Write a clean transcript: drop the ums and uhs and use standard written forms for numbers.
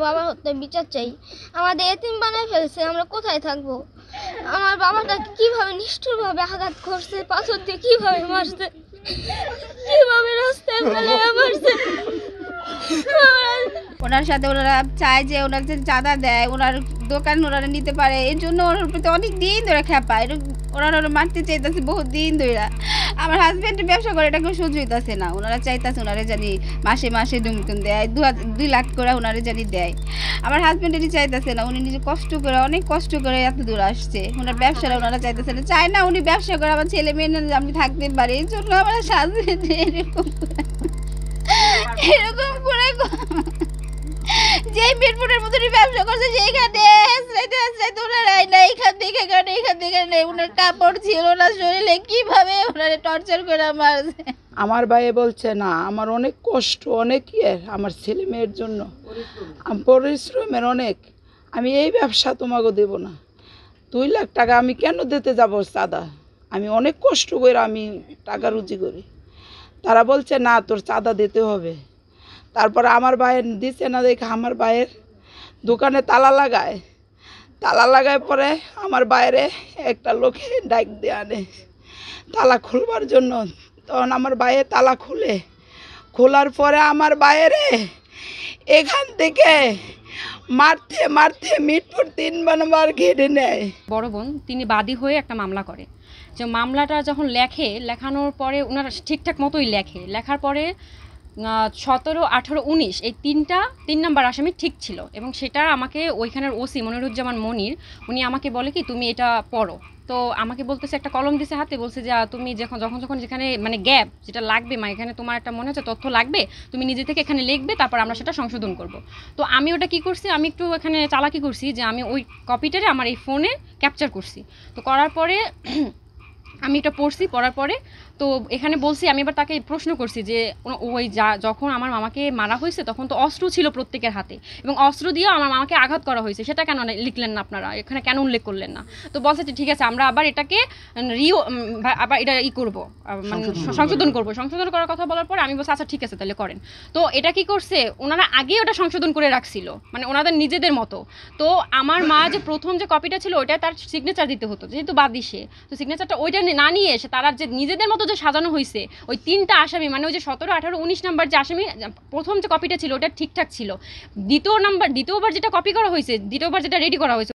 বাবা হত্যা বিচার চাই। আমাদের এতিম বানায় ফেলছে, আমরা কোথায় থাকবো? আমার বাবাটা কিভাবে নিষ্ঠুরভাবে আঘাত করছে, পাথর দিয়ে কিভাবে মারছে, কিভাবে রাস্তায় ফেলে মারছে। ওনার সাথে ওনারা চায় যে ওনার যে চাঁদা দেয় ওনার দোকান ওনারা নিতে পারে, এর জন্য ওনার প্রতি অনেক দিন ধরে খেপা ওনারা মারতে চাইতেছে বহুত দিন ধরে। আমার হাজব্যান্ডের ব্যবসা করে এটা কেউ সহ্য হইতেছে না, ওনারা চাইতেছে ওনারা জানি মাসে মাসে দুমটুম দেয় 2 লাখ করে ওনারা জানি দেয়। আমার হাজব্যান্ডেরই চাইতেছে না, উনি নিজে কষ্ট করে অনেক কষ্ট করে এত দূর আসছে, ওনার ব্যবসাটা ওনারা চাইতেছে না, চায় না উনি ব্যবসা করে আমার ছেলে মেয়ে আমি থাকতে পারি, এই জন্য আমার হাজব্যান্ড এরকম করে যে মিরপুরের মতনই ব্যবসা করছে সেইখানে ওনার কাপড় ছিল না শরীরে, কিভাবে ওনারে টর্চার করে মারছে। আমার ভাই বলছে না আমার অনেক কষ্ট, অনেক আমার ছেলে মেয়ের জন্য পরিশ্রমের অনেক, আমি এই ব্যবসা তোমাকে দেব না। 2 লাখ টাকা আমি কেন দিতে যাব চাঁদা? আমি অনেক কষ্ট করে আমি টাকা রুজি করি। তারা বলছে না তোর চাঁদা দিতে হবে। তারপর আমার ভাইয়ের দিচ্ছে না দেখে আমার ভাইয়ের দোকানে তালা লাগায় পরে আমার বাইরে একটা লোকে ডাক দিয়ে আনে তালা খুলবার জন্য। তখন আমার ভাইয়ে তালা খোলার পরে আমার বাইরে এখান থেকে মারতে মারতে মিরপুর 3 নম্বর ঘিরে নেয়। বড় বোন তিনি বাদী হয়ে একটা মামলা করে, যে মামলাটা যখন লেখানোর পরে ওনারা ঠিকঠাক মতোই লেখার পরে 17, 18, 19 এই 3 নাম্বার আসামি ঠিক ছিল, এবং সেটা আমাকে ওইখানের ওসি মনিরুজ্জামান মনির উনি আমাকে বলে কি তুমি এটা পড়ো। তো আমাকে বলতেছে, একটা কলম দিছে হাতে, বলছে যে তুমি যখন যেখানে মানে গ্যাপ যেটা লাগবে এখানে তোমার একটা মনে হচ্ছে তথ্য লাগবে, তুমি নিজে থেকে এখানে লিখবে, তারপর আমরা সেটা সংশোধন করব। তো আমি ওটা কি করছি, আমি একটু এখানে চালাকি করছি যে আমি ওই কপিটারে আমার এই ফোনে ক্যাপচার করছি। তো করার পরে আমি এটা পড়ছি, পড়ার পরে তো এখানে বলছি, আমি এবার তাকে প্রশ্ন করছি যে ওই যখন আমার মামাকে মারা হয়েছে তখন তো অস্ত্র ছিল প্রত্যেকের হাতে, এবং অস্ত্র দিয়েও আমার মামাকে আঘাত করা হয়েছে, সেটা কেন লিখলেন না আপনারা, এখানে কেন উল্লেখ করলেন না? তো বলছে যে ঠিক আছে আমরা আবার এটাকে আবার এটা করবো, মানে সংশোধন করার কথা বলার পরে আমি বলছি আচ্ছা ঠিক আছে তাহলে করেন। তো এটা কি করছে, ওনারা আগেই ওটা সংশোধন করে রাখছিল, মানে ওনাদের নিজেদের মতো। তো আমার মা যে প্রথম যে কপিটা ছিল ওইটা তার সিগনেচার দিতে হতো, যেহেতু বাদী সে, তো সিগনেচারটা ওইটা না নিয়ে এসে তারা যে নিজেদের মতো যে সাজানো হয়েছে ওই 3টা আসামি, মানে ওই যে 17, 18, 19 নাম্বার যে আসামি প্রথম যে কপিটা ছিল ওটা ঠিকঠাক ছিল, দ্বিতীয়বার যেটা কপি করা হয়েছে, দ্বিতীয়বার যেটা রেডি করা হয়েছে